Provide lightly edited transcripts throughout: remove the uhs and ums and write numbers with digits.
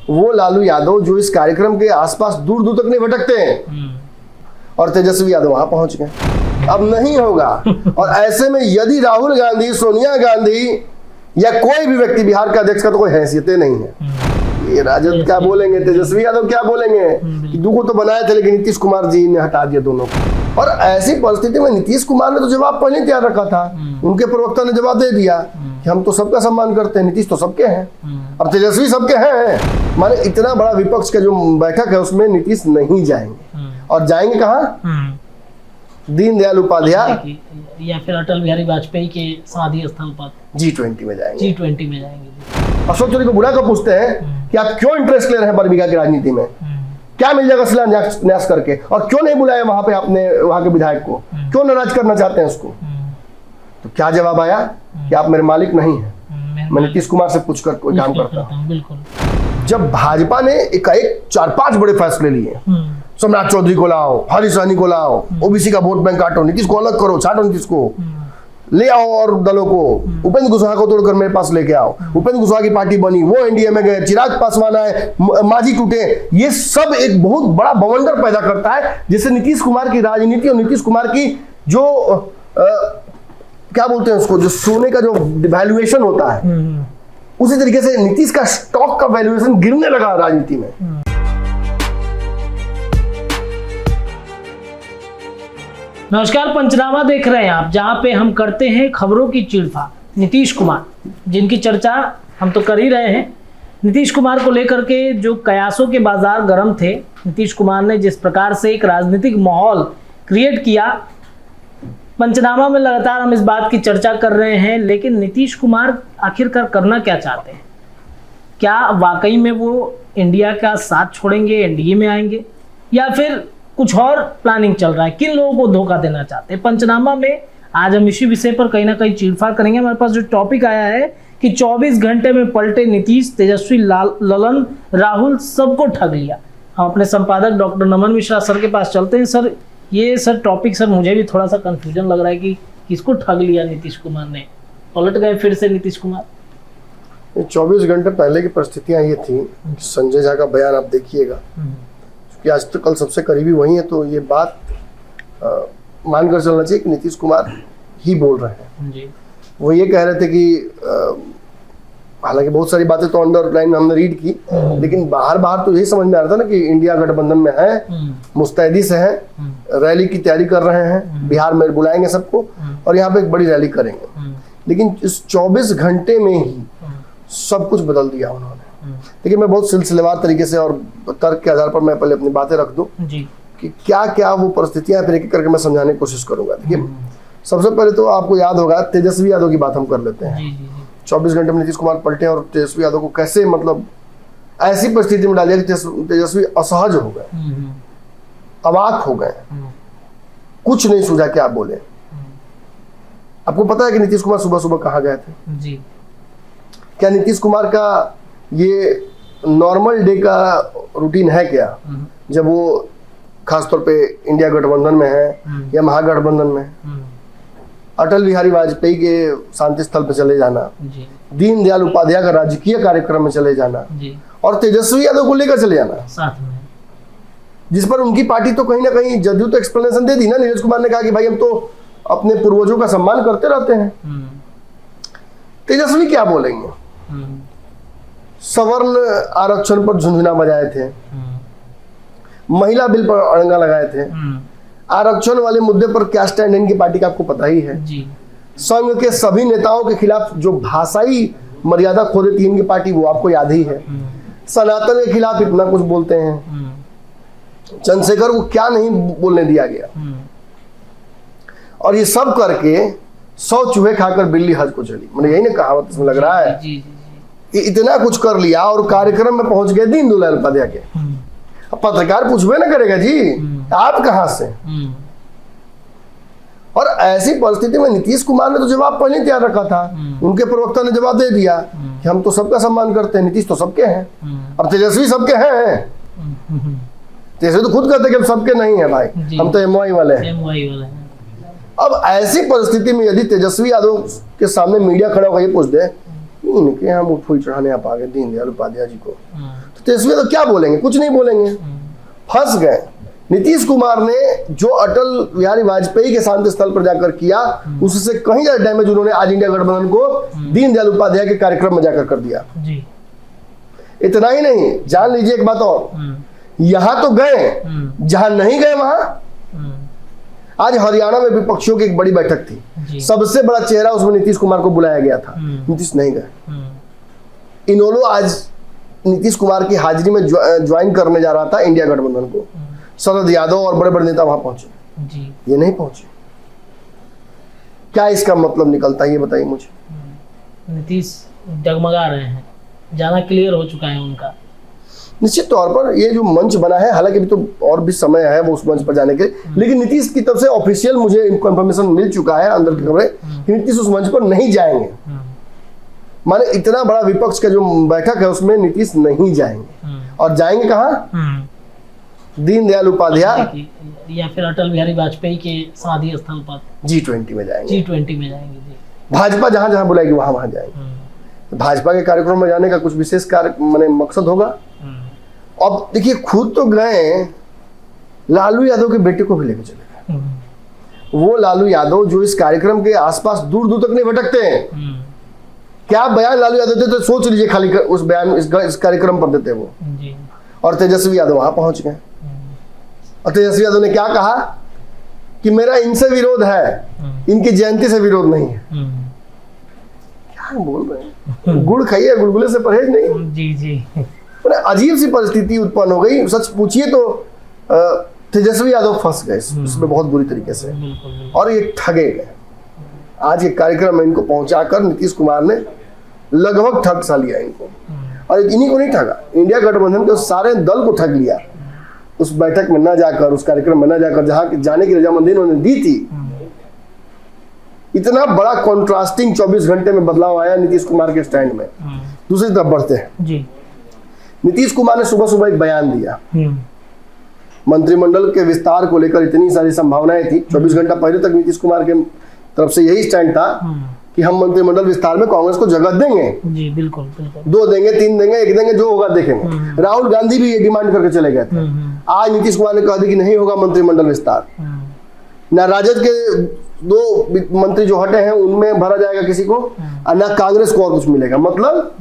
वो लालू यादव जो इस कार्यक्रम के आसपास दूर दूर तक नहीं भटकते हैं, और तेजस्वी यादव वहां पहुंच गए। अब नहीं होगा। और ऐसे में यदि राहुल गांधी, सोनिया गांधी या कोई भी व्यक्ति, बिहार का अध्यक्ष का तो कोई हैसियतें नहीं है, ये राजद क्या बोलेंगे, तेजस्वी यादव क्या बोलेंगे कि दो को तो बनाए थे लेकिन नीतीश कुमार जी ने हटा दिया दोनों को। और ऐसी परिस्थिति में नीतीश कुमार ने तो जवाब पहले तैयार रखा था, उनके प्रवक्ता ने जवाब दे दिया कि हम तो सबका सम्मान करते हैं, नीतीश तो सबके हैं, अब तेजस्वी सबके हैं। माने इतना बड़ा विपक्ष का जो बैठक है उसमें नीतीश नहीं जाएंगे। और जाएंगे कहाँ? दीनदयाल उपाध्याय या फिर अटल बिहारी वाजपेयी के समाधि स्थल पर G20 में जाएंगे। G20 में जाएंगे। अशोक चौधरी को बुला कर पूछते हैं कि आप क्यों इंटरेस्ट ले रहे हैं बरबीघा की राजनीति में, क्या मिल जाएगा शिलान्यास करके, और क्यों नहीं बुलाया वहां पे आपने वहां के विधायक को, क्यों नाराज करना चाहते हैं उसको? तो क्या जवाब आया कि आप मेरे मालिक नहीं हैं, मैं नीतीश कुमार से पूछकर कोई काम करता हूं। बिल्कुल। जब भाजपा ने एक 4-5 बड़े फैसले लिए, सम्राट चौधरी को लाओ, हरीश सहनी को लाओ, ओबीसी का वोट बैंक काटो, नीतीश को अलग करो, छाटो नीतीश को, ले आओ और दलों को, उपेंद्र कुशवाहा को तोड़कर मेरे पास लेके आओ, उपेंद्र कुशवाहा की पार्टी बनी, वो एनडीए में गए, चिराग पासवान आए, मांझी टूटे, ये सब एक बहुत बड़ा बवंडर पैदा करता है, जिससे नीतीश कुमार की राजनीति और नीतीश कुमार की जो क्या बोलते हैं उसको, जो सोने का जो वैल्यूएशन होता है, उसी तरीके से नीतीश का स्टॉक का वैल्यूएशन गिरने लगा राजनीति में। नमस्कार, पंचनामा देख रहे हैं आप, जहां पे हम करते हैं खबरों की चीरफाड़। नीतीश कुमार, जिनकी चर्चा हम तो कर ही रहे हैं, नीतीश कुमार को लेकर के जो कयासों के बाजार गर्म थे, नीतीश कुमार ने जिस प्रकार से एक राजनीतिक माहौल क्रिएट किया, पंचनामा में लगातार हम इस बात की चर्चा कर रहे हैं। लेकिन नीतीश कुमार आखिरकार करना क्या चाहते हैं? क्या वाकई में वो इंडिया का साथ छोड़ेंगे, एनडीए में आएंगे, या फिर कुछ और प्लानिंग चल रहा है? किन लोगों को धोखा देना चाहते हैं? पंचनामा में आज हम इसी विषय पर कहीं ना कहीं चीरफाड़ करेंगे। हमारे पास जो टॉपिक आया है कि 24 घंटे में पलटे नीतीश, तेजस्वी, ललन, राहुल, सबको ठग लिया। हम अपने संपादक डॉक्टर नमन मिश्रा सर के पास चलते हैं। सर, ये सर टॉपिक सर मुझे भी थोड़ा सा कंफ्यूजन लग रहा है कि किसको ठग लिया नीतीश कुमार ने, पलट गए फिर से नीतीश कुमार। 24 घंटे पहले की परिस्थितियां ये थी, संजय झा का बयान आप देखिएगा कि आज तो कल सबसे करीबी वही है, तो ये बात मानकर चलना चाहिए कि नीतीश कुमार ही बोल रहे हैं जी। वो ये कह रहे थे कि हालांकि बहुत सारी बातें तो अंडरलाइन हमने रीड की, लेकिन बाहर तो यही समझ में आ रहा था ना कि इंडिया गठबंधन में है, मुस्तैदी से है, रैली की तैयारी कर रहे हैं, बिहार में बुलाएंगे सबको और यहाँ पे एक बड़ी रैली करेंगे। लेकिन इस 24 घंटे में ही सब कुछ बदल दिया उन्होंने। देखिए, मैं बहुत सिलसिलेवार तरीके से और तर्क के आधार पर मैं पहले अपनी बातें रख दूं कि क्या क्या वो परिस्थितियां, फिर एक करके मैं समझाने की कोशिश करूंगा। देखिए, सबसे पहले तो आपको याद होगा, तेजस्वी यादव की बात हम कर लेते हैं। 24 घंटे में नीतीश कुमार पलटे और तेजस्वी यादव को कैसे मतलब ऐसी परिस्थिति में डाल दिया कि तेजस्वी असहज हो गए, अवाक हो गए, कुछ नहीं सूझा क्या बोले। आपको पता है कि नीतीश कुमार सुबह सुबह कहाँ गए थे जी? क्या नीतीश कुमार का ये नॉर्मल डे का रूटीन है क्या, जब वो खासतौर पे इंडिया गठबंधन में है या महागठबंधन में? अटल बिहारी वाजपेयी के शांति स्थल पे चले जाना, दीनदयाल उपाध्याय का राजकीय कार्यक्रम में चले जाना और तेजस्वी यादव को लेकर चले जाना साथ में, जिस पर उनकी पार्टी तो कहीं ना कहीं जदयू तो एक्सप्लेनेशन दे दी ना। नीरज कुमार ने कहा कि भाई हम तो अपने पूर्वजों का सम्मान करते रहते हैं। तेजस्वी क्या बोलेंगे? सवर्ण आरक्षण पर झुंझुना बजाए थे, महिला बिल पर अड़ंगा लगाए थे, आरक्षण वाले मुद्दे पर क्या स्टैंड है इनकी पार्टी का आपको पता ही है जी। संघ के सभी नेताओं के खिलाफ जो भाषाई मर्यादा खो देती है इनकी पार्टी, वो आपको याद ही है। सनातन के खिलाफ इतना कुछ बोलते हैं, चंद्रशेखर को क्या नहीं बोलने दिया गया, और ये सब करके 100 चूहे खाकर बिल्ली हज को चली। मैंने यही ना कहावत इसमें लग रहा है कि इतना कुछ कर लिया और कार्यक्रम में पहुंच गए दीनदयाल उपाध्याय के। अब पत्रकार पूछबे ना करेगा जी आप कहां से? और ऐसी परिस्थिति में नीतीश कुमार ने तो जवाब पहले तैयार रखा था, उनके प्रवक्ता ने जवाब दे दिया कि हम तो सबका सम्मान करते हैं, नीतीश तो सबके हैं, अब तेजस्वी सबके हैं। तेजस्वी तो खुद कहते हैं कि हम सबके नहीं है भाई, हम तो एमवाई वाले हैं। अब ऐसी परिस्थिति में यदि तेजस्वी यादव के सामने मीडिया खड़ा होकर ये पूछ दे इनके यहाँ मुंह फूल चढ़ाने आप आ गए दीनदयाल उपाध्याय जी को, तो तेजस्वी तो क्या बोलेंगे, कुछ नहीं बोलेंगे, फंस गए। नीतीश कुमार ने जो अटल बिहारी वाजपेयी के शांति स्थल पर जाकर किया, उससे कहीं ज्यादा डैमेज उन्होंने आज इंडिया गठबंधन को दीनदयाल उपाध्याय के कार्यक्रम में जाकर कर दिया। जी। इतना ही नहीं, जान लीजिए एक बात और, यहां तो गए, जहां नहीं गए वहां। आज हरियाणा में विपक्षियों की एक बड़ी बैठक थी, सबसे बड़ा चेहरा उसमें नीतीश कुमार को बुलाया गया था, नीतीश नहीं गए। इनेलो आज नीतीश कुमार की हाजिरी में ज्वाइन करने जा रहा था इंडिया गठबंधन को, शरद यादव और बड़े बड़े नेता वहां पहुंचे जी। ये नहीं पहुंचे। क्या इसका मतलब निकलता है, ये बताइए मुझे। नीतीश डगमगा रहे हैं, ज्यादा क्लियर हो चुका है उनका। निश्चित तौर पर ये जो मंच बना है, हालांकि अभी तो और भी समय है वो उस मंच पर जाने के, लेकिन नीतीश की तरफ से ऑफिशियल मुझे कंफर्मेशन मिल चुका है अंदर की खबरें कि नीतीश उस मंच पर नहीं जाएंगे। माने इतना बड़ा विपक्ष का जो बैठक है उसमें नीतीश नहीं जाएंगे। और जाएंगे कहाँ? दीनदयाल उपाध्याय या फिर अटल बिहारी वाजपेयी के समाधि स्थल पर G20 में जाएंगे। G20 में जाएंगे जी। भाजपा जहां जहां बुलाएगी वहां वहां जाएंगे। भाजपा के कार्यक्रम में जाने का कुछ विशेष कार्य माने मकसद होगा। अब देखिए, खुद तो गए, लालू यादव के बेटे को भी लेकर चले गए। वो लालू यादव जो इस कार्यक्रम के आसपास दूर दूर तक नहीं भटकते हैं। क्या बयान लालू यादव देते, तो सोच लीजिए खाली उस बयान इस कार्यक्रम पर देते वो जी। और तेजस्वी यादव वहां पहुंच गए, और तेजस्वी यादव ने क्या कहा कि मेरा इनसे विरोध है, इनकी जयंती से विरोध नहीं है। क्या बोल रहे हैं? गुड़ खाइए, गुलगुले से परहेज नहीं। जी जी। अजीब सी परिस्थिति उत्पन्न हो गई। सच पूछिए तो तेजस्वी यादव फंस गए इसमें बहुत बुरी तरीके से, और ये ठगे गए। आज के कार्यक्रम में इनको पहुंचाकर नीतीश कुमार ने लगभग ठग सा लिया इनको। और इन्हीं को नहीं ठगा, इंडिया गठबंधन के सारे दल को ठग लिया। उस बैठक में न जाकर, उस कार्यक्रम में न जाकर, जहां जाने की रजामंदी उन्होंने दी थी। इतना बड़ा कॉन्ट्रास्टिंग 24 घंटे में बदलाव आया नीतीश कुमार के स्टैंड में। दूसरी तरफ बढ़ते हैं जी। नीतीश कुमार ने सुबह सुबह एक बयान दिया, मंत्रिमंडल के विस्तार को लेकर इतनी सारी संभावनाएं थी। 24 घंटा पहले तक नीतीश कुमार के तरफ से यही स्टैंड था कि हम मंत्रिमंडल विस्तार में कांग्रेस को जगह देंगे जी। बिल्कुल, बिल्कुल। 2 देंगे, 3 देंगे, 1 देंगे, जो होगा देखेंगे। राहुल गांधी भी ये डिमांड करके चले गए थे। आज नीतीश कुमार ने कहा कि नहीं होगा मंत्रिमंडल विस्तार। ना राजद के 2 मंत्री जो हटे हैं उनमें भरा जाएगा किसी को, और ना कांग्रेस को और कुछ मिलेगा। मतलब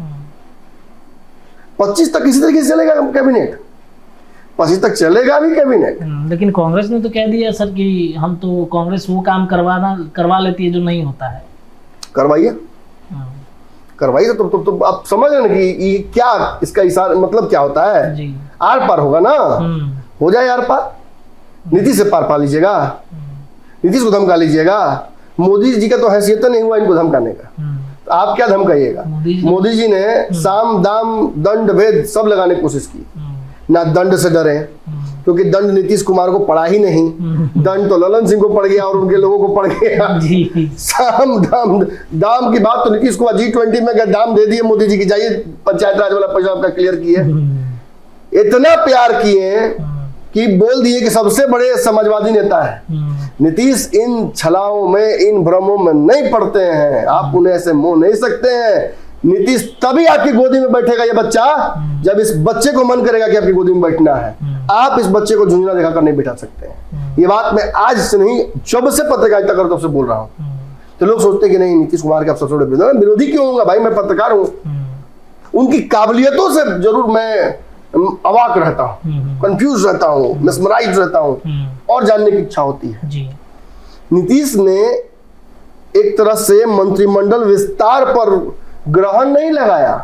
25 तक किसी तरीके से चलेगा कैबिनेट, 25 तक चलेगा भी कैबिनेट। लेकिन कांग्रेस ने तो कह दिया सर कि हम तो, कांग्रेस वो काम करवा लेती है जो नहीं होता है। करवाइए, करवाइए। तो आप समझ रहे हैं कि ये क्या, इसका इशारा मतलब क्या होता है जी। आर पार होगा ना, हो जाए आर पार। नीतीश से पार पा लीजिएगा, नीतीश को धमका लीजिएगा। मोदी जी का तो हैसियत नहीं हुआ इनको धमकाने का, तो आप क्या धमकाइएगा? मोदी जी ने साम दाम दंड भेद सब लगाने की कोशिश की, ना दंड से डरे, क्योंकि दंड नीतीश कुमार को पड़ा ही नहीं। दंड तो ललन सिंह को पड़ गया और उनके लोगों को पड़ गया। साम दाम दाम की बात तो नीतीश कुमार G20 में गए, दाम दे दिए मोदी जी की, जाइए पंचायत राज वाला पैसा आपका क्लियर किए। इतना प्यार किए कि बोल दिए कि सबसे बड़े समाजवादी नेता है। नीतीश इन छलाओं में, इन भ्रमों में नहीं पड़ते हैं, आप उन्हें ऐसे मोह नहीं सकते हैं। नीतीश तभी आपकी गोदी में बैठेगा ये बच्चा, जब इस बच्चे को मन करेगा कि आपकी गोदी में बैठना है। आप इस बच्चे को झुंझुना दिखाकर नहीं बिठा सकते हैं। ये बात मैं आज से नहीं, जब से पत्रकारिता करता से बोल रहा हूँ। तो लोग सोचते कि नहीं नीतीश कुमार के आप सबसे बड़े विरोधी क्यों होगा? भाई मैं पत्रकार हूँ, उनकी काबिलियतों से जरूर मैं अवाक रहता हूँ, कंफ्यूज रहता हूँ, मिसमराइज रहता हूँ, और जानने की इच्छा होती है जी। नीतीश ने एक तरह से मंत्रिमंडल विस्तार पर ग्रहण नहीं लगाया,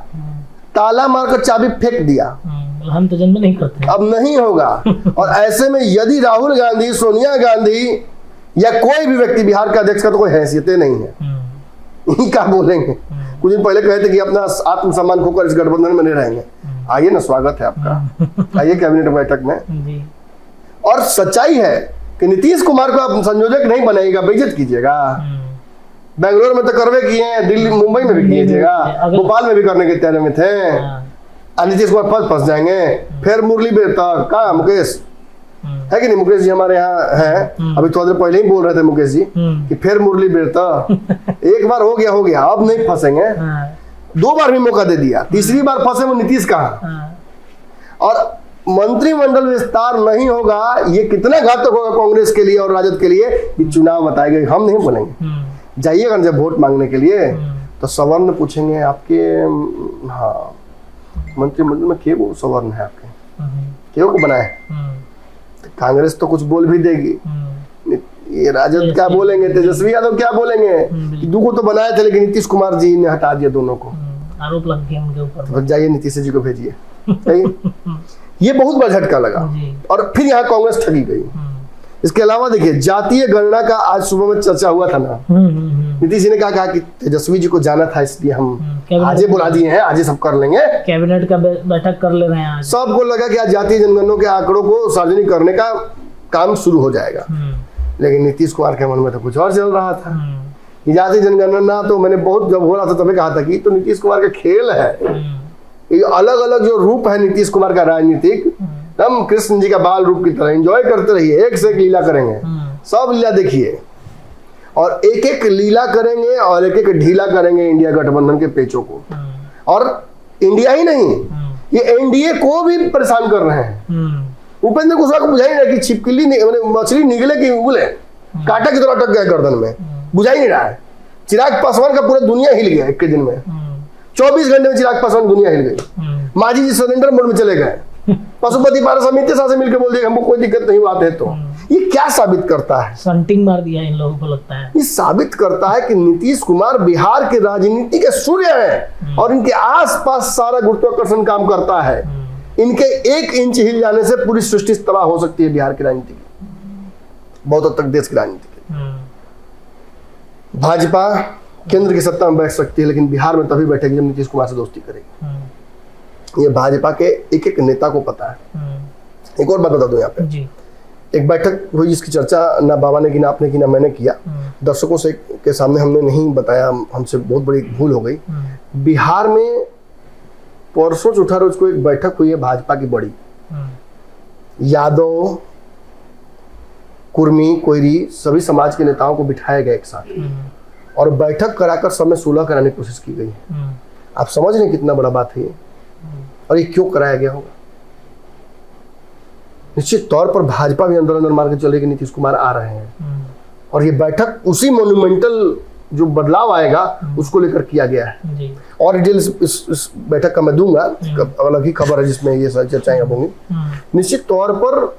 ताला मारकर चाबी फेंक दिया। हम तो जन्म नहीं करते, अब नहीं होगा। और ऐसे में यदि राहुल गांधी, सोनिया गांधी या कोई भी व्यक्ति, बिहार का अध्यक्ष का तो कोई हैसियतें नहीं है, क्या बोलेंगे? कुछ दिन पहले कहे थे कि अपना आत्मसम्मान खोकर इस गठबंधन में नहीं रहेंगे। आइए ना, स्वागत है आपका, आइए कैबिनेट बैठक में। और सच्चाई है कि नीतीश कुमार को आप संयोजक नहीं बनाइएगा, बेइज्जत कीजिएगा। बेंगलोर में तो करवे किए हैं, दिल्ली मुंबई में भी कीजिएगा, भोपाल में भी करने के तैयारी में थे। नीतीश कुमार फंस जाएंगे। फिर मुरली बेहता कहा, मुकेश है कि नहीं? मुकेश जी हमारे यहाँ है, अभी थोड़ी देर पहले ही बोल रहे थे मुकेश जी कि फिर मुरली बेहता। एक बार हो गया, अब नहीं फंसेंगे। 2 बार भी मौका दे दिया, तीसरी बार फंसे वो नीतीश कहाँ? और मंत्रिमंडल विस्तार नहीं होगा, ये कितना घातक होगा कांग्रेस के लिए और राजद के लिए कि चुनाव बताएंगे, हम नहीं बोलेंगे। जाइएगा जब वोट मांगने के लिए तो सवर्ण पूछेंगे आपके, हाँ मंत्रिमंडल में के वो सवर्ण है आपके, के को बनाए, कांग्रेस तो कुछ बोल भी देगी, ये राजद क्या बोलेंगे, तेजस्वी यादव क्या बोलेंगे कि दो को तो बनाए थे लेकिन नीतीश कुमार जी ने हटा दिया दोनों को, आरोप लग गया उनके ऊपर। तो जाइए नीतीश जी को भेजिए। ये बहुत बड़ा झटका लगा और फिर यहाँ कांग्रेस ठगी गई। इसके अलावा देखिए जातीय गणना का आज सुबह में चर्चा हुआ था ना, नीतीश जी ने कहा कि तेजस्वी जी को जाना था इसलिए हम आज बुला दिए हैं, आज सब कर लेंगे, कैबिनेट का बैठक कर ले रहे हैं आज। सबको लगा कि आज जातीय जनगणना के आंकड़ों को सार्वजनिक करने का काम शुरू हो जाएगा, लेकिन नीतीश कुमार के मन में तो कुछ और चल रहा था। जातीय जनगणना तो मैंने बहुत जब हो रहा था तभी कहा था कि तो नीतीश कुमार का खेल है, ये अलग अलग जो रूप है नीतीश कुमार का राजनीतिक, हम कृष्ण जी का बाल रूप की तरह एंजॉय करते रहिए, एक से एक लीला करेंगे, सब लीला देखिए और एक एक लीला करेंगे और एक एक ढीला करेंगे इंडिया गठबंधन के पेचों को। और इंडिया ही नहीं, ये एनडीए को भी परेशान कर रहे हैं। उपेंद्र कुशवाहा को बुझा ही नहीं कि छिपकली मछली निगले की उगले, कांटा की तरह अटक गया गर्दन में, बुझा ही नहीं रहा है। चिराग पासवान का पूरा दुनिया हिल गया एक के दिन में, 24 घंटे में चिराग पासवान दुनिया हिल गई। मांझी जी सरेंडर मोड में चले गए, पशुपति पारस अमित शाह से मिलकर बोल दिया हमको कोई दिक्कत नहीं बात है। तो ये क्या साबित करता है? संटिंग मार दिया इन लोगों को लगता है। ये साबित करता है कि नीतीश कुमार बिहार की राजनीति के सूर्य हैं और इनके आसपास सारा गुरुत्वाकर्षण काम करता है। इनके 1 इंच हिल जाने से पूरी सृष्टि तबाह हो सकती है बिहार की राजनीति की, बहुत हद तक देश की राजनीति की। भाजपा केंद्र की सत्ता में बैठ सकती है लेकिन बिहार में तभी बैठेगी जब नीतीश कुमार से दोस्ती करेगी। ये भाजपा के एक एक नेता को पता है। एक और बात बता दूं यहाँ पे जी। एक बैठक हुई जिसकी चर्चा ना बाबा ने की ना आपने की ना मैंने किया, दर्शकों से के सामने हमने नहीं बताया, हमसे बहुत बड़ी भूल हो गई। बिहार में परसों चौथा रोज को एक बैठक हुई है भाजपा की बड़ी, यादव कुर्मी कोयरी सभी समाज के नेताओं को बिठाया गया एक साथ और बैठक कराकर सब में सुलह कराने की कोशिश की गई। आप समझ रहे कितना बड़ा बात है ये, और ये क्यों कराया गया होगा? निश्चित तौर पर भाजपा भी अंदर अंदर मार के चलेगी नीतीश कुमार आ रहे हैं और ये बैठक उसी मोन्यूमेंटल जो बदलाव आएगा उसको लेकर किया गया है जी। और डिटेल इस बैठक का मैं दूंगा, अलग ही खबर है जिसमें ये सारी चर्चाएं होंगी। निश्चित तौर पर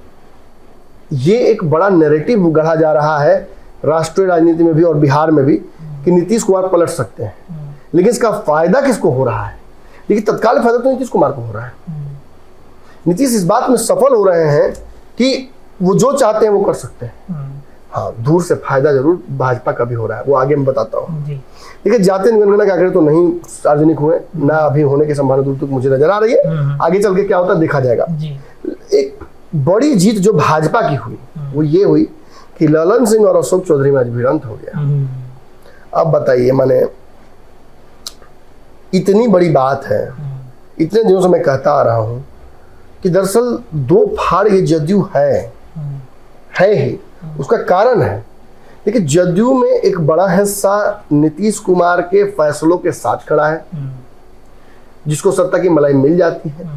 ये एक बड़ा नैरेटिव गढ़ा जा रहा है राष्ट्रीय राजनीति में भी और बिहार में भी कि नीतीश कुमार पलट सकते हैं, लेकिन इसका फायदा किसको हो रहा है? देखिए तत्काल फायदा तो नीतीश कुमार को हो रहा है। नीतीश इस बात में सफल हो रहे हैं कि वो जो चाहते हैं वो कर सकते हैं। हाँ, दूर से फायदा जरूर भाजपा का भी हो रहा है, वो आगे मैं बताता हूँ। देखिए जातीय जनगणना के आंकड़े तो नहीं सार्वजनिक हुए, ना अभी होने की संभावना दूर तक मुझे नजर आ रही है, आगे चल के क्या होता है देखा जाएगा। एक बड़ी जीत जो भाजपा की हुई वो ये हुई कि ललन सिंह और अशोक चौधरी में आज भिड़ंत हो गया। अब बताइए, माने इतनी बड़ी बात है, इतने दिनों से मैं कहता आ रहा हूं कि दरअसल दो फाड़ ये जदयू है ही, उसका कारण है। देखिए जदयू में एक बड़ा हिस्सा नीतीश कुमार के फैसलों के साथ खड़ा है, जिसको सत्ता की मलाई मिल जाती है।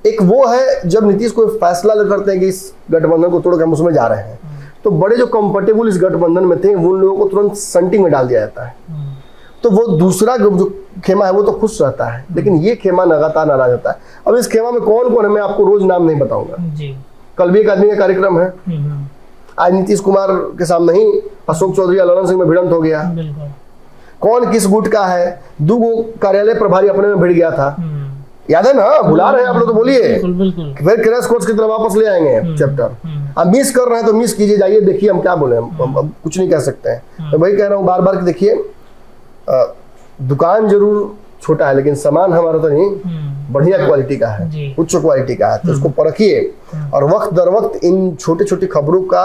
एक वो है जब नीतीश कोई फैसला करते हैं कि इस गठबंधन को तोड़कर हम उसमें जा रहे हैं, तो बड़े जो कंफर्टेबल इस गठबंधन में थे उन लोगों को तुरंत संटिंग में डाल दिया जाता है, तो वो दूसरा जो खेमा है वो तो खुश रहता है, लेकिन ये खेमा लगातार नाराज होता है। अब इस खेमा में कौन कौन है मैं आपको रोज नाम नहीं बताऊंगा, कल भी एक आदमी का कार्यक्रम है। आज नीतीश कुमार के सामने ही अशोक चौधरी या ललन सिंह में भिड़ंत हो गया। कौन किस गुट का है, दो कार्यालय प्रभारी अपने में भिड़ गया था, याद है ना? भुला रहे हैं आप लोग तो बोलिए, फिर क्रैश कोर्स की तरह वापस ले आएंगे चैप्टर। अब मिस कर रहे हैं तो मिस कीजिए, जाइए देखिए, हम क्या बोले, हम कुछ नहीं कह सकते हैं। मैं वही कह रहा हूँ बार बार कि देखिए दुकान जरूर छोटा है लेकिन सामान हमारा तो नहीं बढ़िया क्वालिटी का है, उच्च क्वालिटी का है, तो उसको परखिए। और वक्त दर वक्त इन छोटी छोटी खबरों का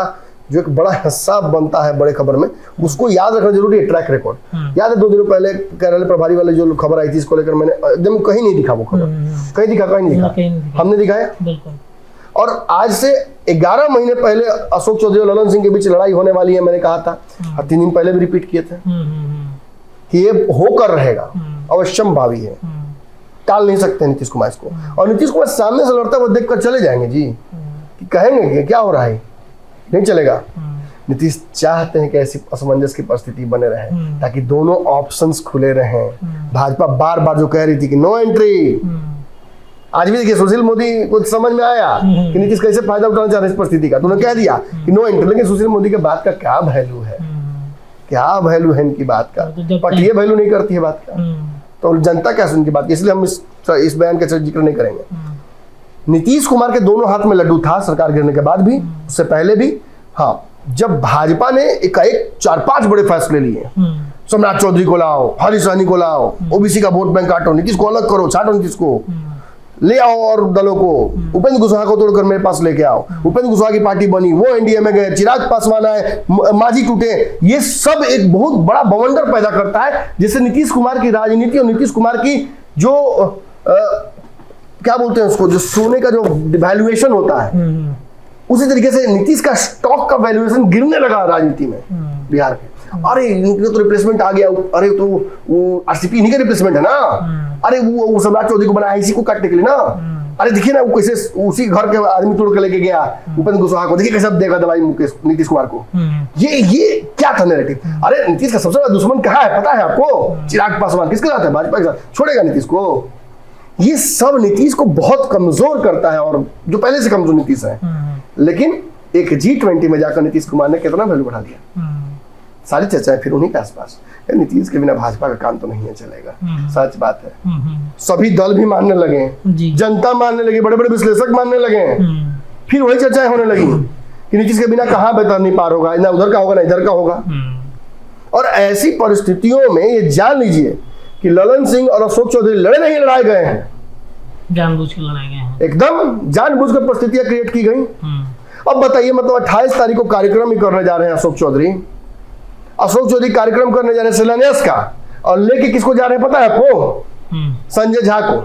जो एक बड़ा हिस्सा बनता है बड़े खबर में, उसको याद रखना जरूरी है। ट्रैक रिकॉर्ड याद है 2 दिनों पहले कार्यालय प्रभारी वाले जो खबर आई थी इसको लेकर मैंने एकदम कहीं नहीं दिखा वो खबर, कहीं दिखा हमने दिखाया। और आज से 11 महीने पहले अशोक चौधरी और ललन सिंह के बीच लड़ाई होने वाली है, मैंने कहा था, और 3 दिन पहले भी रिपीट किए थे कि ये होकर रहेगा, अवश्यम भावी है। टाल नहीं सकते नीतीश कुमार इसको। और नीतीश कुमार सामने से लड़ता हुआ देख कर चले जाएंगे जी, कि कहेंगे कि क्या हो रहा है, नहीं चलेगा। नीतीश चाहते हैं कि ऐसी असमंजस की परिस्थिति बने रहे ताकि दोनों ऑप्शंस खुले रहें। भाजपा बार बार जो कह रही थी कि नो एंट्री, आज भी देखिए सुशील मोदी को समझ में आया कि नीतीश कैसे फायदा उठाना चाह रहे इस परिस्थिति का, तो उन्होंने कह दिया कि नो एंट्री। लेकिन सुशील मोदी के बात का क्या वैल्यू है, क्या वैल्यू है इनकी बात का, पार्टी वैल्यू नहीं करती है बात का, तो जनता क्या सुन की बात, इसलिए हम इस बयान का जिक्र नहीं करेंगे। नीतीश कुमार के दोनों हाथ में लड्डू था सरकार गिरने के बाद भी, उससे पहले भी। हाँ, जब भाजपा ने एकाएक 4-5 बड़े फैसले लिए, सम्राट चौधरी को लाओ, हरीश सहनी को लाओ, ओबीसी का वोट बैंक काटो, नीतीश को अलग करो, छाटो नीतीश को, ले आओ और दलों को, उपेंद्र कुशवाहा को तोड़कर मेरे पास लेके आओ, उपेंद्र कुशवाहा की पार्टी बनी, वो एनडीए में गए, चिराग पासवान आए, मांझी टूटे, ये सब एक बहुत बड़ा बवंडर पैदा करता है, जिससे नीतीश कुमार की राजनीति और नीतीश कुमार की जो क्या बोलते हैं उसको, जो सोने का जो वैल्यूएशन होता है, उसी तरीके से नीतीश का स्टॉक का वैल्यूएशन गिरने लगा राजनीति में बिहार के। अरे इनके तो रिप्लेसमेंट आ गया, अरे तो वो आरसीपी इन्हीं का रिप्लेसमेंट है ना, अरे वो सम्राट चौधरी को बनाया इसी को काटने के लिए ना, अरे देखिए ना वो कैसे उसी घर के आदमी तोड़ के लेके गया उपेंद्र कुशवाहा को, देखिए कैसे देगा दवाई नीतीश कुमार को। ये क्या था नैरेटिव। अरे नीतीश का सबसे बड़ा दुश्मन कहाँ है पता है आपको? चिराग पासवान। किसके साथ है? भाजपा के साथ। छोड़ेगा नीतीश को? ये सब नीतीश को बहुत कमजोर करता है, और जो पहले से कमजोर नीतीश है। लेकिन एक G20 में जाकर नीतीश कुमार ने कितना वैल्यू बढ़ा दिया। सारी चर्चाएं फिर उन्हीं के आसपास, नीतीश के बिना भाजपा का काम तो नहीं है चलेगा। सच बात है। सभी दल भी मानने लगे, जनता मानने लगी, बड़े बड़े विश्लेषक मानने लगे। फिर वही चर्चाएं होने लगी कि नीतीश के बिना कहां बेहतर नहीं पार होगा, ना उधर का होगा ना इधर का होगा। और ऐसी परिस्थितियों में ये जान लीजिए कि ललन सिंह और अशोक चौधरी लड़े नहीं, लड़ाए गए हैं, जानबूझ के लड़ाए गए हैं, एकदम जानबूझ कर परिस्थितियां क्रिएट की गई। अब बताइए, मतलब 28 तारीख को कार्यक्रम ही करने जा रहे हैं अशोक चौधरी कार्यक्रम करने जा रहे हैं शिलान्यास का, और लेके किसको जा रहे हैं पता है आपको? संजय झा को।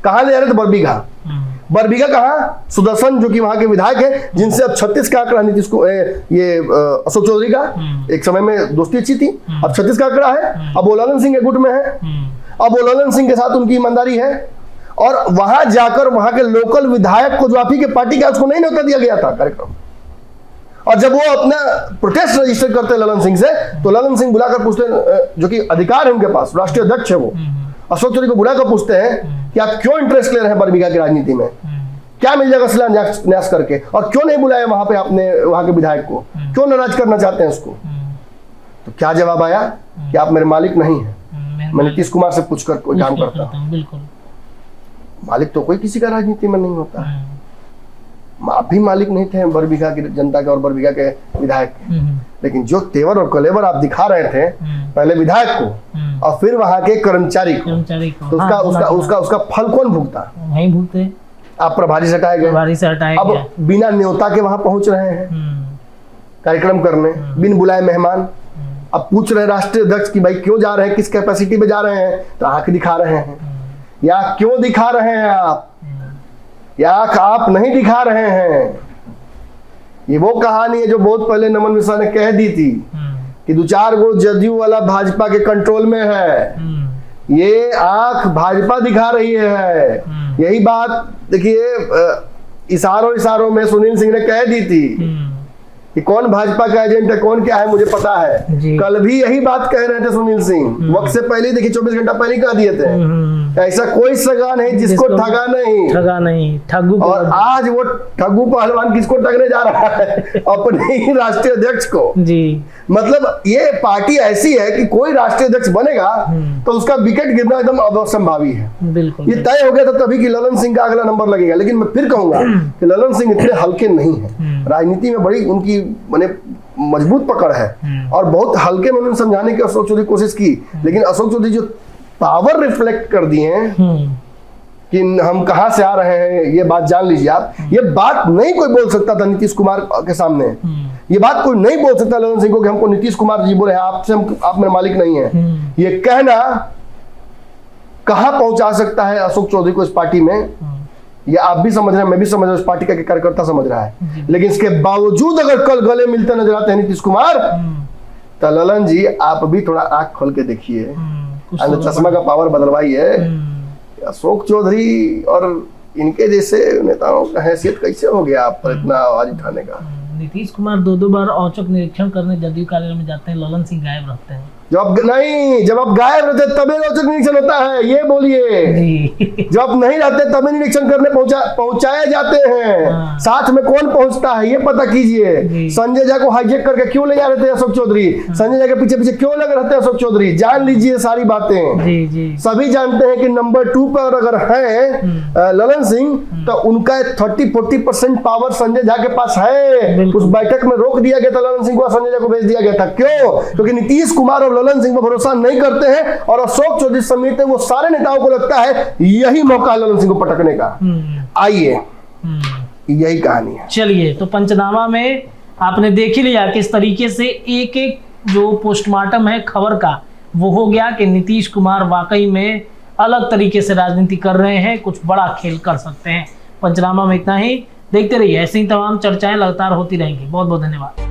कहां ले जा रहे थे? बरबीघा कहां? सुदर्शन जो कि वहां के विधायक है, जिनसे अब 36 का आंकड़ा नीतीश को ये अशोक चौधरी का एक समय में दोस्ती अच्छी थी, अब 36 का आंकड़ा है। अब वो ललन सिंह के गुट में है, अब वो ललन सिंह के साथ उनकी ईमानदारी है, और वहां जाकर वहां के लोकल विधायक को जो आप ही के पार्टी का उसको नहीं न्योता दिया गया था कार्यक्रम, और जब वो अपना प्रोटेस्ट रजिस्टर करते हैं ललन सिंह से, तो ललन सिंह बुलाकर पूछते हैं, जो कि अधिकार है उनके पास, राष्ट्रीय अध्यक्ष है वो, अशोक चौधरी को बुलाकर पूछते हैं कि आप क्यों इंटरेस्ट ले रहे हैं बरबीघा की राजनीति में, क्या मिल जाएगा शिलान्यास करके, और क्यों नहीं बुलाया वहां पे आपने वहां के विधायक को, क्यों नाराज करना चाहते हैं उसको? तो क्या जवाब आया कि आप मेरे मालिक नहीं है, मैं नीतीश कुमार से पूछकर कोई काम करता हूं। बिल्कुल, मालिक तो कोई किसी का राजनीति में नहीं होता है। आप भी मालिक नहीं थे बरबीघा की जनता के और बरबीघा के विधायक के, लेकिन जो तेवर और कलेवर आप दिखा रहे थे पहले विधायक को और फिर वहां के कर्मचारी को, तो उसका उसका उसका उसका फल कौन भुगता? नहीं भुगते, आप प्रभारी से हटाए गए। अब बिना न्योता के वहां पहुंच रहे हैं कार्यक्रम करने, बिन बुलाए मेहमान। अब पूछ रहे राष्ट्रीय अध्यक्ष की भाई क्यों जा रहे हैं, किस कैपेसिटी में जा रहे हैं, तो आंख दिखा रहे हैं, या क्यों दिखा रहे हैं आप, या आप नहीं दिखा रहे हैं। ये वो कहानी है जो बहुत पहले नमन मिश्रा ने कह दी थी कि 2-4 गो जदयू वाला भाजपा के कंट्रोल में है, ये आंख भाजपा दिखा रही है। यही बात देखिए इशारों में सुनील सिंह ने कह दी थी कि कौन भाजपा का एजेंट है, कौन क्या है मुझे पता है। कल भी यही बात कह रहे थे सुनील सिंह, वक्त से पहले, देखिए 24 घंटा पहले कह दिए थे, ऐसा कोई सगा नहीं जिसको ठगा नहीं ठगू। और आज वो ठगू पहलवान किसको ठगने जा रहा है? अपने ही राष्ट्रीय अध्यक्ष को जी। मतलब ये पार्टी ऐसी है कि कोई राष्ट्रीय अध्यक्ष बनेगा तो उसका विकेट गिरना एकदम असंभावी है। बिल्कुल, ये तय हो गया था तभी कि ललन सिंह का अगला नंबर लगेगा। लेकिन मैं फिर कहूंगा कि ललन सिंह इतने हल्के नहीं है, राजनीति में बड़ी उनकी माने मजबूत पकड़ है, और बहुत हल्के में उन्होंने समझाने की अशोक चौधरी कोशिश की। लेकिन अशोक चौधरी जो पावर रिफ्लेक्ट कर दिए हैं कि हम कहां से आ रहे हैं, ये बात जान लीजिए आप। ये बात नहीं कोई बोल सकता था नीतीश कुमार के सामने, ये बात कोई नहीं बोल सकता ललन सिंह को कि हमको नीतीश कुमार जी बोले आपसे आप मेरे मालिक नहीं है। ये कहना कहां पहुंचा सकता है अशोक चौधरी को इस पार्टी में, ये आप भी समझ रहे हैं, मैं भी समझ रहा हूं, इस पार्टी का कार्यकर्ता समझ रहा है। लेकिन इसके बावजूद अगर कल गले मिलते नजर आते हैं नीतीश कुमार, तो ललन जी आप भी थोड़ा आंख खोल के देखिए, चश्मा का पावर बदलवाइए। अशोक चौधरी और इनके जैसे नेताओं का हैसियत कैसे हो गया आप पर इतना आवाज उठाने का? नीतीश कुमार दो बार औचक निरीक्षण करने जदयू कार्यालय में जाते हैं, ललन सिंह गायब रहते हैं। जब आप गायब रहते तभी औचक निरीक्षण होता है, ये बोलिए। जब आप नहीं रहते तभी निरीक्षण करने पहुंचाए जाते हैं। हाँ। साथ में कौन पहुंचता है ये पता कीजिए। संजय झा को हाईजेक करके क्यों ले जा रहे थे अशोक चौधरी? संजय झा के पीछे पीछे क्यों लग रहे थे अशोक चौधरी? जान लीजिए सारी बातें। जी जी। सभी जानते हैं कि नंबर 2 पर अगर है ललन सिंह तो उनका 30-40% पावर संजय झा के पास है। उस बैठक में रोक दिया गया था ललन सिंह को, संजय झा को भेज दिया गया था। क्यों? क्योंकि नीतीश कुमार और ललन सिंह पर भरोसा नहीं करते हैं और अशोक चौधरी समेत वो सारे नेताओं को लगता है यही मौका है ललन सिंह को पटकने का। आइए, यही कहानी है। चलिए, तो पंचनामा में आपने देख ही लिया किस तरीके से एक एक जो पोस्टमार्टम है खबर का वो हो गया कि नीतीश कुमार वाकई में अलग तरीके से राजनीति कर रहे हैं, कुछ बड़ा खेल कर सकते हैं। पंचनामा में इतना ही। देखते रहिए, ऐसी तमाम चर्चाएं लगातार होती रहेंगी। बहुत बहुत धन्यवाद।